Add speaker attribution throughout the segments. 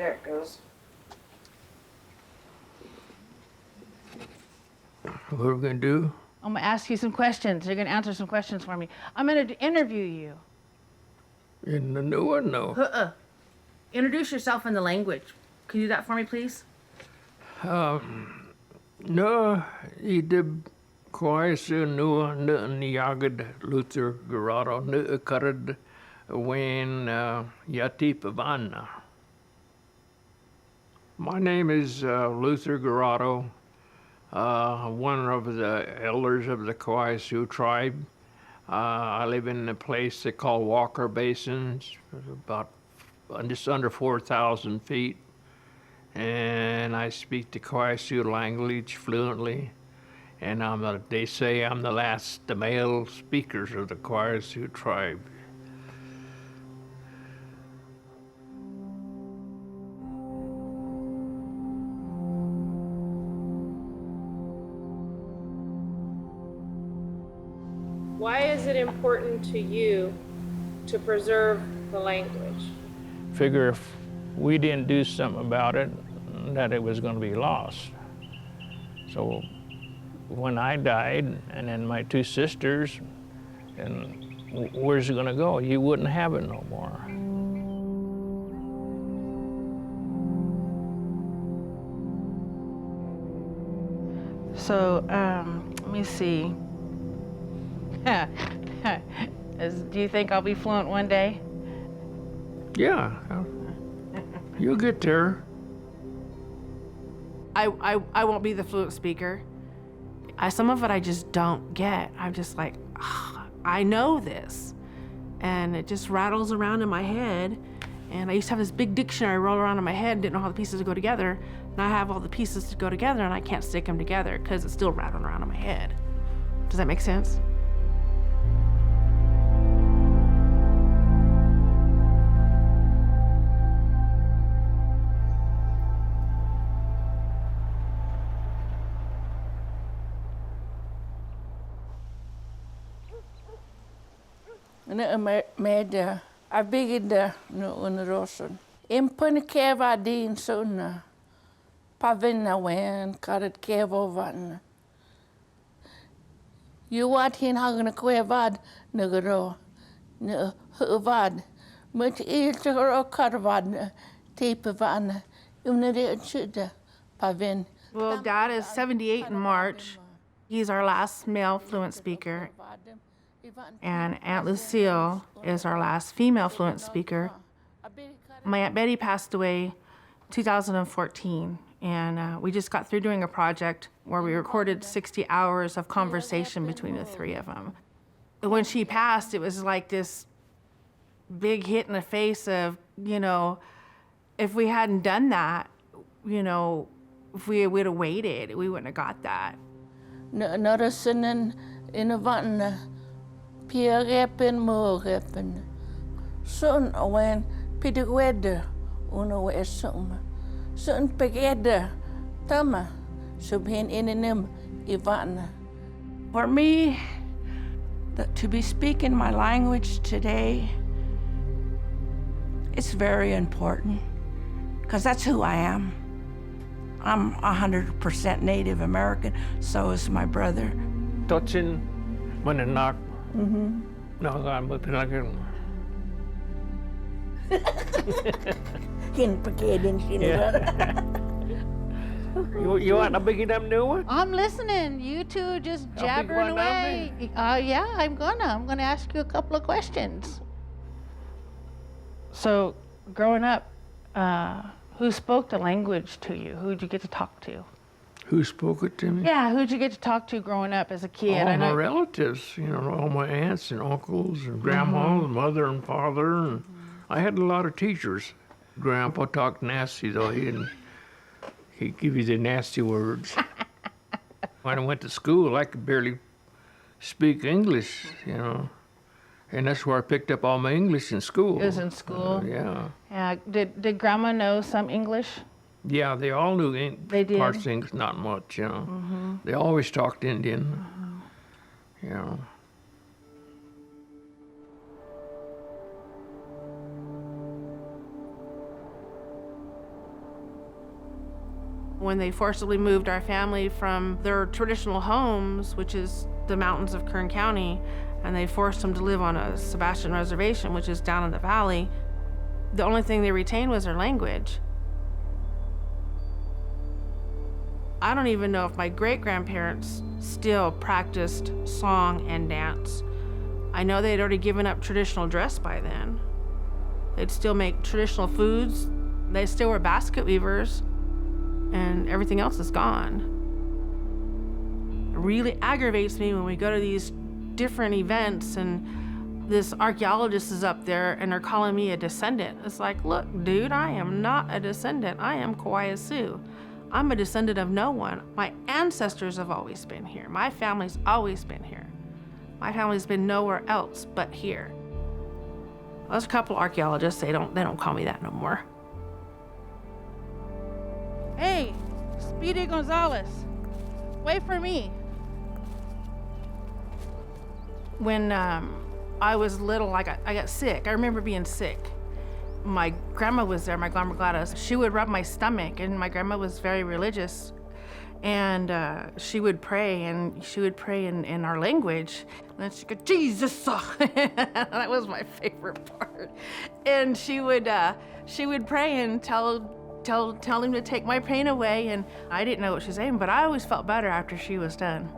Speaker 1: There it goes.
Speaker 2: What are we gonna do?
Speaker 1: I'm gonna ask you some questions. You're gonna answer some questions for me. I'm gonna interview you.
Speaker 2: In the new one, no.
Speaker 1: Introduce yourself in the language. Can you do that for me, please?
Speaker 2: No, I did Kawaiisu nua niyagad Luther Girado karad when yati pavana. My name is Luther Girado, one of the elders of the Kawaiisu tribe. I live in a place they call Walker Basins, about just under 4,000 feet. And I speak the Kawaiisu language fluently. And they say I'm the last male speakers of the Kawaiisu tribe.
Speaker 3: Why is it important to you to preserve the language?
Speaker 2: Figure if we didn't do something about it, that it was going to be lost. So when I died, and then my two sisters, and where's it going to go? You wouldn't have it no more.
Speaker 1: So, let me see. Do you think I'll be fluent one day?
Speaker 2: Yeah, you'll get there.
Speaker 1: I won't be the fluent speaker. Some of it I just don't get. I'm just like, I know this. And it just rattles around in my head. And I used to have this big dictionary roll around in my head and didn't know how the pieces go together. And I have all the pieces to go together and I can't stick them together because it's still rattling around in my head. Does that make sense?
Speaker 4: Med a bigid no unrosen. Impun keva din sun pavina wen karet kevo van. You wat hin hagen kwevad nugro no huvad. Mut ilter karvad tape van unere chuda pavin.
Speaker 1: Well, Dad is 78 in March. He's our last male fluent speaker. And Aunt Lucille is our last female fluent speaker. My Aunt Betty passed away 2014, and we just got through doing a project where we recorded 60 hours of conversation between the three of them. When she passed, it was like this big hit in the face of, if we hadn't done that, if we would have waited, we wouldn't have got that.
Speaker 4: Noticing in a van. Pia repen mo repen. Sun wen pide wedde uno wesum. Sun pegede tama subhin inem Ivan. For me, to be speaking my language today, it's very important because that's who I am. I'm 100% Native American, so is my brother.
Speaker 2: Touching when it knocked. No, I'm looking like it. You want a big enough new one?
Speaker 1: I'm listening. You two just jabbering away. Yeah, I'm gonna ask you a couple of questions. So, growing up, who spoke the language to you? Who'd you get to talk to?
Speaker 2: Who spoke it to me?
Speaker 1: Yeah, who'd you get to talk to growing up as a kid?
Speaker 2: All my relatives, all my aunts and uncles and grandma and mother and father. And I had a lot of teachers. Grandpa talked nasty, though. He'd give you the nasty words. When I went to school, I could barely speak English, And that's where I picked up all my English in school.
Speaker 1: It was in school?
Speaker 2: Yeah.
Speaker 1: Yeah. Did Grandma know some English?
Speaker 2: Yeah, they all knew
Speaker 1: They did?
Speaker 2: parts of English, not much, They always talked Indian,
Speaker 1: When they forcibly moved our family from their traditional homes, which is the mountains of Kern County, and they forced them to live on a Sebastian reservation, which is down in the valley, the only thing they retained was their language. I don't even know if my great-grandparents still practiced song and dance. I know they'd already given up traditional dress by then. They'd still make traditional foods. They still were basket weavers, and everything else is gone. It really aggravates me when we go to these different events and this archaeologist is up there and they're calling me a descendant. It's like, look, dude, I am not a descendant. I am Kawaiisu. I'm a descendant of no one. My ancestors have always been here. My family's always been here. My family's been nowhere else but here. Well, there's a couple archaeologists, they don't call me that no more. Hey, Speedy Gonzalez, wait for me. When I was little, I got sick. I remember being sick. My grandma was there, my grandma Gladys. She would rub my stomach, and my grandma was very religious. And she would pray, and she would pray in our language. And then she'd go, Jesus! That was my favorite part. And she would pray and tell him to take my pain away. And I didn't know what she was saying, but I always felt better after she was done.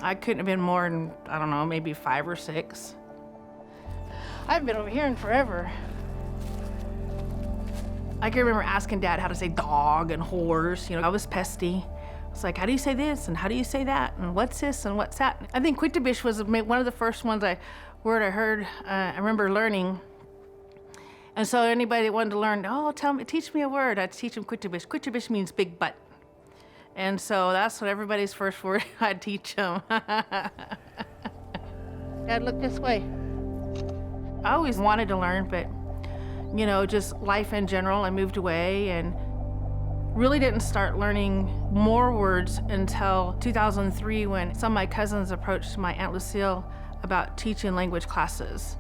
Speaker 1: I couldn't have been more than, I don't know, maybe 5 or 6. I've been over here in forever. I can remember asking Dad how to say dog and horse. You know, I was pesty. It's like, how do you say this and how do you say that and what's this and what's that? I think Quitabish was one of the first word I heard. I remember learning. And so anybody that wanted to learn, teach me a word, I'd teach them Quitabish. Quitabish means big butt. And so that's what everybody's first word I'd teach them. Dad, look this way. I always wanted to learn, but you know, just life in general, I moved away and really didn't start learning more words until 2003 when some of my cousins approached my Aunt Lucille about teaching language classes.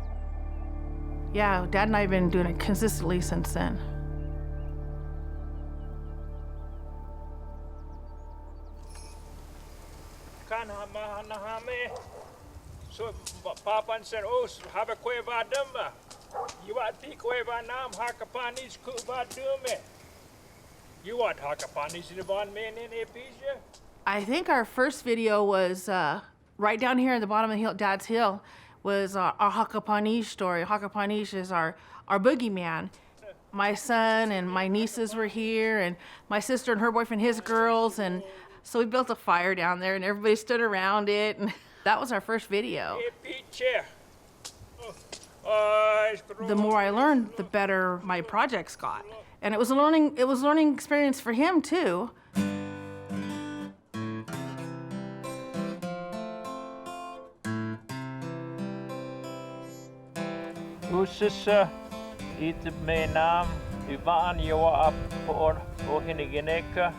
Speaker 1: Yeah, Dad and I have been doing it consistently since then.
Speaker 2: So Papa said, oh, have a queva dumba. You want to queva nam hakapanis kuba dume. You want hakapanis in the bond man in Episha?
Speaker 1: I think our first video was right down here at the bottom of the hill, Dad's hill, was our Hakapanish story. Hakapanish is our boogeyman. My son and my nieces were here, and my sister and her boyfriend, his girls, and so we built a fire down there, and everybody stood around it, and that was our first video. The more I learned, the better my projects got, and it was a learning experience for him too.
Speaker 2: Usissa itse meinaan hyvään joa appoon ohinigeneka.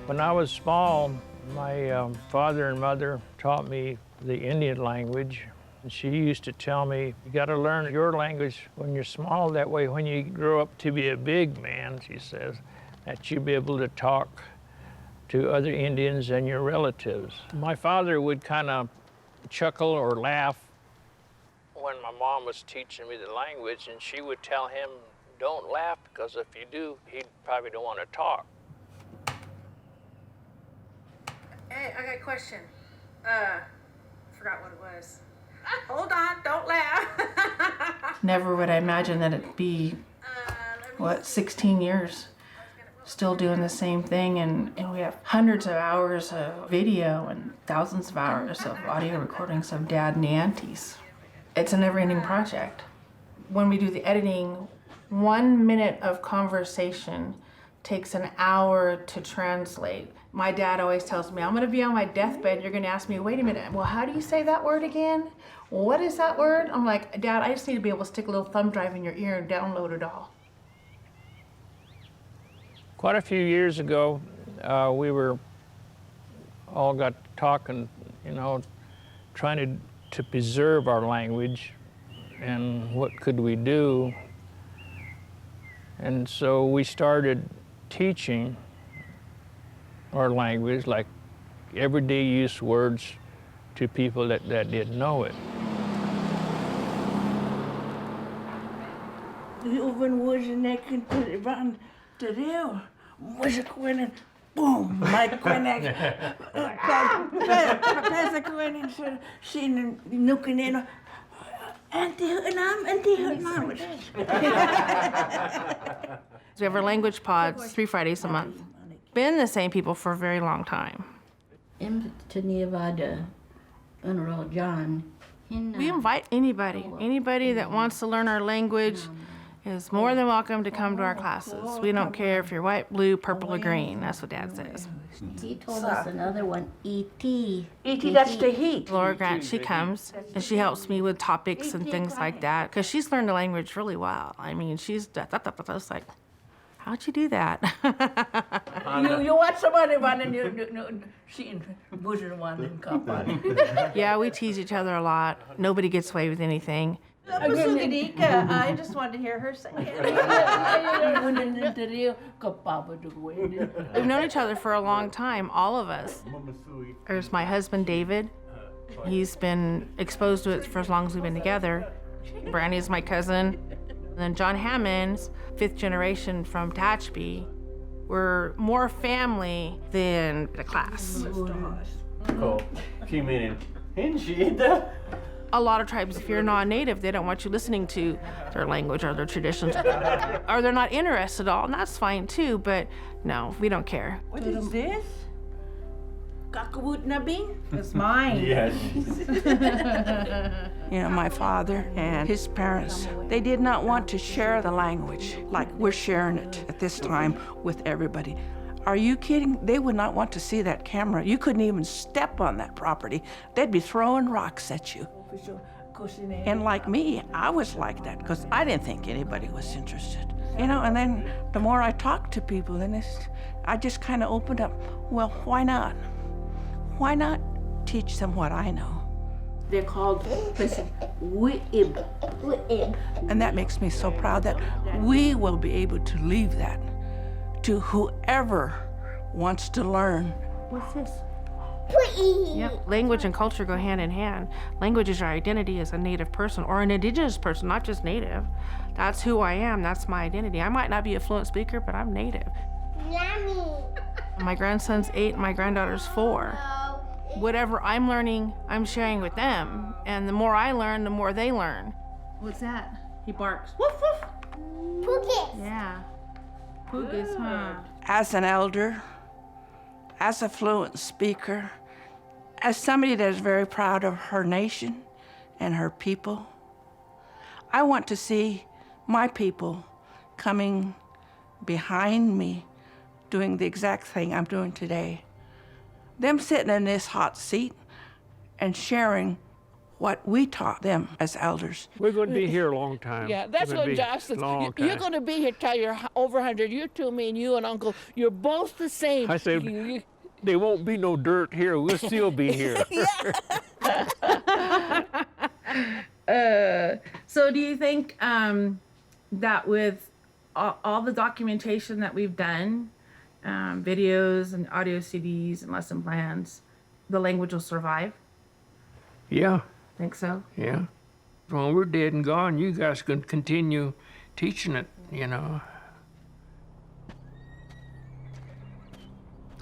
Speaker 2: When I was small, my father and mother taught me the Indian language. And she used to tell me, you got to learn your language when you're small. That way, when you grow up to be a big man, she says, that you'll be able to talk to other Indians and your relatives. My father would kind of chuckle or laugh when my mom was teaching me the language, and she would tell him, don't laugh, because if you do, he probably don't want to talk.
Speaker 1: Hey, I got a question. Forgot what it was. Hold on, don't laugh. Never would I imagine that it'd be, 16 years still doing the same thing, and we have hundreds of hours of video and thousands of hours of audio recordings of Dad and the aunties. It's a never-ending project. When we do the editing, 1 minute of conversation takes an hour to translate. My dad always tells me, I'm gonna be on my deathbed, you're gonna ask me, wait a minute, well, how do you say that word again? What is that word? I'm like, Dad, I just need to be able to stick a little thumb drive in your ear and download it all.
Speaker 2: Quite a few years ago, we were all got talking, trying to preserve our language. and what could we do? And so we started teaching our language, like everyday use words, to people that didn't know it.
Speaker 4: Oven was en ik van te deel. Was ik winnen. Boom, my quinnig. Pesa quinnig, zien nukken in. En die naam, en die naam.
Speaker 1: So we have our language pods 3 Fridays a month. Been the same people for a very long time.
Speaker 5: In Nevada, Honorable John.
Speaker 1: We invite anybody that wants to learn our language is more than welcome to come to our classes. We don't care if you're white, blue, purple, or green. That's what Dad says.
Speaker 5: He told us another one, E.T.
Speaker 4: E.T. that's the heat.
Speaker 1: Laura Grant, she comes and she helps me with topics and things like that because she's learned the language really well. I mean, she's like, how'd you do that?
Speaker 4: You watch somebody one and you see buzzing one and cop on.
Speaker 1: Yeah, we tease each other a lot. Nobody gets away with anything.
Speaker 3: I just wanted to hear her say it.
Speaker 1: We've known each other for a long time, all of us. There's my husband, David. He's been exposed to it for as long as we've been together. Brandy's my cousin. And then John Hammond's 5th generation from Tehachapi. We're more family than the class.
Speaker 6: Cool. She meaning, isn't she?
Speaker 1: A lot of tribes, if you're non-native, they don't want you listening to their language or their traditions. Or they're not interested at all, and that's fine too, but no, we don't care.
Speaker 4: What is this? Kakawut nabi?
Speaker 3: It's mine.
Speaker 6: Yes.
Speaker 7: You know, my father and his parents, they did not want to share the language like we're sharing it at this time with everybody. Are you kidding? They would not want to see that camera. You couldn't even step on that property. They'd be throwing rocks at you. And like me, I was like that because I didn't think anybody was interested. You know, and then the more I talked to people, then I just kind of opened up. Well, why not? Why not teach them what I know?
Speaker 4: They're called Wi'ib.
Speaker 7: And that makes me so proud that we will be able to leave that to whoever wants to learn.
Speaker 1: What's this? Yep. Language and culture go hand in hand. Language is your identity as a native person or an indigenous person, not just native. That's who I am. That's my identity. I might not be a fluent speaker, but I'm native. My grandson's 8, my granddaughter's 4. Whatever I'm learning, I'm sharing with them. And the more I learn, the more they learn. What's that? He barks. Woof, woof.
Speaker 8: Pukis.
Speaker 1: Yeah. Pukis, huh?
Speaker 7: As an elder, as a fluent speaker, as somebody that is very proud of her nation and her people, I want to see my people coming behind me doing the exact thing I'm doing today. Them sitting in this hot seat and sharing what we taught them as elders.
Speaker 2: We're going to be here a long time.
Speaker 4: Yeah, that's
Speaker 2: We're
Speaker 4: what
Speaker 2: gonna be
Speaker 4: Josh says.
Speaker 2: long
Speaker 4: You're
Speaker 2: time.
Speaker 4: going to be here till you're over 100. You two, me and you and Uncle, you're both the same.
Speaker 2: I said,
Speaker 4: You-
Speaker 2: there won't be no dirt here. We'll still be here.
Speaker 1: So do you think that with all the documentation that we've done, videos and audio CDs and lesson plans, the language will survive?
Speaker 2: Yeah,
Speaker 1: Think so?
Speaker 2: yeah. When we're dead and gone, you guys can continue teaching it, you know.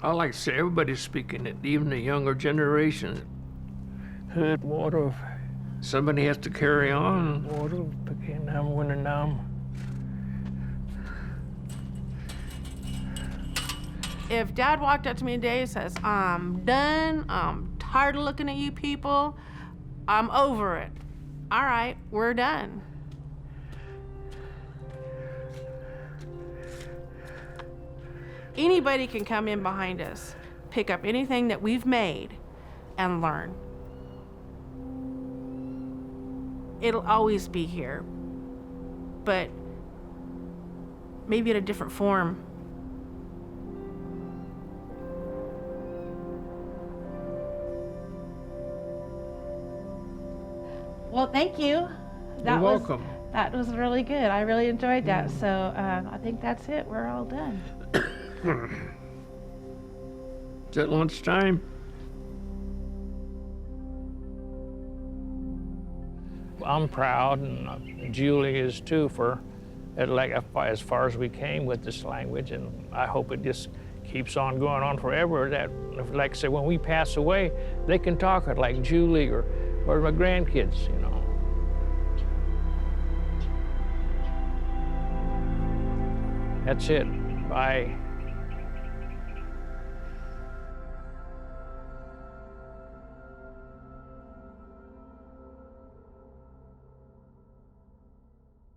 Speaker 2: I like to say everybody's speaking it, even the younger generation. Hurt water. Somebody has to carry on. Water,
Speaker 1: If Dad walked up to me today and says, I'm done, I'm tired of looking at you people, I'm over it. All right, we're done. Anybody can come in behind us, pick up anything that we've made, and learn. It'll always be here, but maybe in a different form.
Speaker 3: Well, thank you.
Speaker 2: You're welcome.
Speaker 1: That was really good. I really enjoyed that. So I think that's it. We're all done.
Speaker 2: Is it lunchtime? I'm proud, and Julie is too, for like as far as we came with this language, and I hope it just keeps on going on forever. That, like I said, when we pass away, they can talk it like Julie or my grandkids, you know. That's it. Bye.